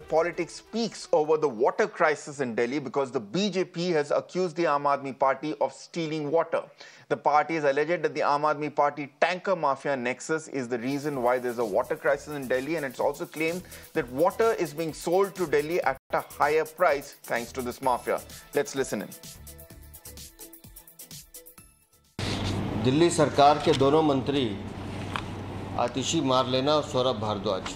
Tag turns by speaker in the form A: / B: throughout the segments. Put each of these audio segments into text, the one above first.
A: politics peaks over the water crisis in Delhi because the BJP has accused the Aam Aadmi Party of stealing water. The party has alleged that the Aam Aadmi Party tanker mafia nexus is the reason why there's a water crisis in Delhi, and it's also claimed that water is being sold to Delhi at a higher price thanks to this mafia. Let's listen in.
B: Delhi सरकार के दोनों मंत्री आतिशी मारलेना और सौरभ भारद्वाज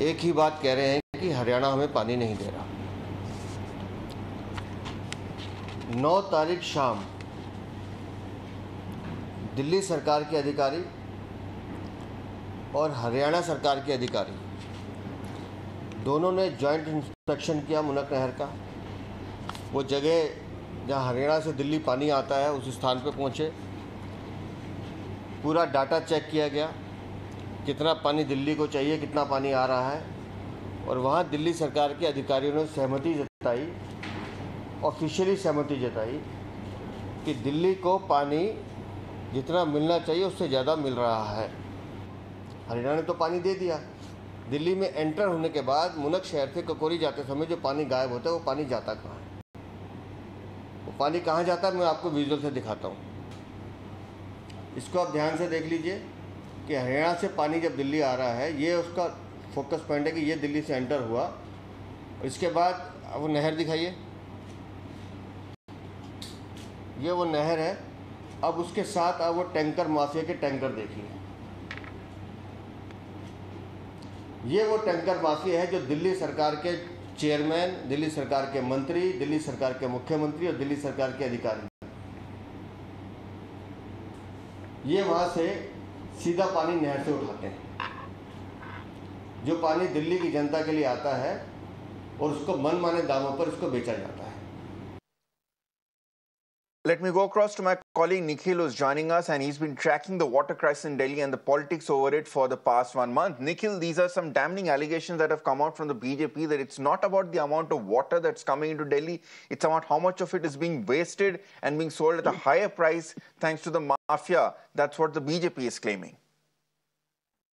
B: एक ही बात कह रहे हैं कि हरियाणा हमें पानी नहीं दे रहा। 9 तारीख शाम दिल्ली सरकार के अधिकारी और हरियाणा सरकार के अधिकारी दोनों ने जॉइंट इंस्पेक्शन किया मुनक नहर का। वो जगह जहाँ हरियाणा से दिल्ली पानी आता है उस स्थान पर पहुँचे, पूरा डाटा चेक किया गया, कितना पानी दिल्ली को चाहिए, कितना पानी आ रहा है, और वहाँ दिल्ली सरकार के अधिकारियों ने सहमति जताई, ऑफिशियली सहमति जताई कि दिल्ली को पानी जितना मिलना चाहिए उससे ज़्यादा मिल रहा है। हरियाणा ने तो पानी दे दिया। दिल्ली में एंटर होने के बाद मुनक शहर से ककोरी जाते समय जो पानी गायब होता है वो पानी जाता कहाँ है, वो पानी कहाँ जाता है, मैं आपको विजुअल से दिखाता हूँ। इसको आप ध्यान से देख लीजिए कि हरियाणा से पानी जब दिल्ली आ रहा है, ये उसका फोकस पॉइंट है कि ये दिल्ली से एंटर हुआ। इसके बाद वो नहर दिखाइए, ये वो नहर है। अब उसके साथ अब वो टैंकर माफिया के टैंकर देखिए, ये वो टैंकर माफिया है जो दिल्ली सरकार के चेयरमैन, दिल्ली सरकार के मंत्री, दिल्ली सरकार के मुख्यमंत्री और दिल्ली सरकार के अधिकारी, ये वहाँ से सीधा पानी नहर से उठाते हैं। जो पानी दिल्ली की जनता के लिए आता है और उसको मनमाने दामों पर इसको बेचा जाता है।
A: Let me go across to my colleague Nikhil, who's joining us, and he's been tracking the water crisis in Delhi and the politics over it for the past 1 month. Nikhil, these are some damning allegations that have come out from the BJP that it's not about the amount of water that's coming into Delhi, it's about how much of it is being wasted and being sold at a higher price thanks to the mafia. That's what the BJP is claiming.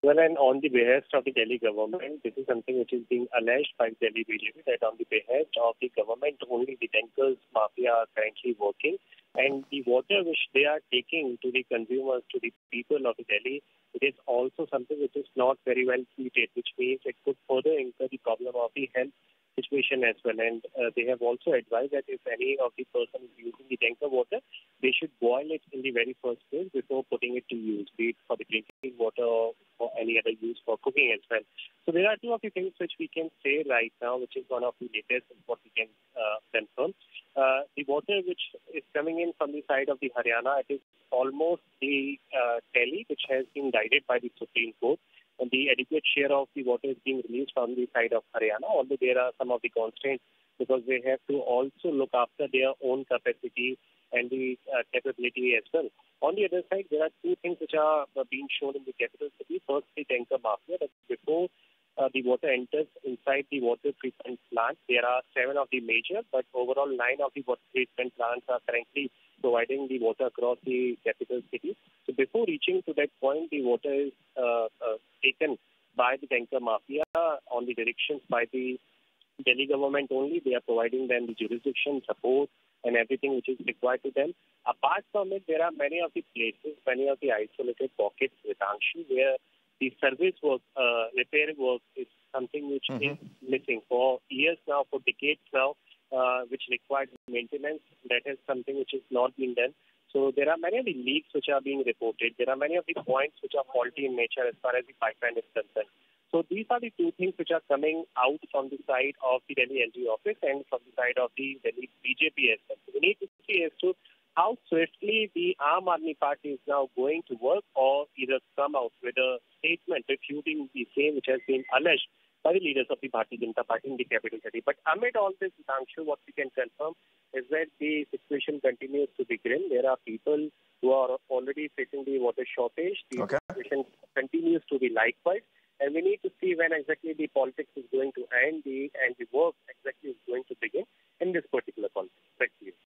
C: Well, and on the behest of the Delhi government, this is something which is being alleged by the Delhi BJP, that on the behest of the government, only the tankers mafia are currently working, and the water which they are taking to the consumers, to the people of Delhi, it is also something which is not very well treated, which means it could further incur the problem of the health situation as well. And they have also advised that if any of the person is using the tanker water, they should boil it in the very first place before putting it to use, be it for the drinking water or for any other use for cooking as well. So there are two of the things which we can say right now, which is one of the latest, what we can confirm. The water which is coming in from the side of the Haryana, it is almost the Delhi, which has been guided by the Supreme Court. And the adequate share of the water is being released from the side of Haryana, although there are some of the constraints because they have to also look after their own capacity and the capability as well. On the other side, there are two things which are being shown in the capital city. First, the tanker mafia, that before the water enters inside the water treatment plant, there are 7 of the major, but overall 9 of the water treatment plants are currently providing the water across the capital city. So before reaching to that point, the water is taken by the tanker mafia on the directions by the Delhi government only. They are providing them the jurisdiction, support, and everything which is required to them. Apart from it, there are many of the places, many of the isolated pockets with Anshu, where the service work, repair work is something which is missing for years now, for decades now, which requires maintenance. That is something which is not being done. So there are many of the leaks which are being reported. There are many of the points which are faulty in nature as far as the pipeline is concerned. So these are the two things which are coming out from the side of the Delhi LG office and from the side of the Delhi BJP as well. So we need to see as to how swiftly the Aam Aadmi Party is now going to work, or either come out with a statement refuting the same which has been alleged by the leaders of the Bharatiya Janata Party in the capital city. But amid all this, Anshu, what we can confirm is that the situation continues to be grim. There are people who are already facing the water shortage. The situation continues to be likewise. And we need to see when exactly the politics is going to end and the work exactly is going to begin in this particular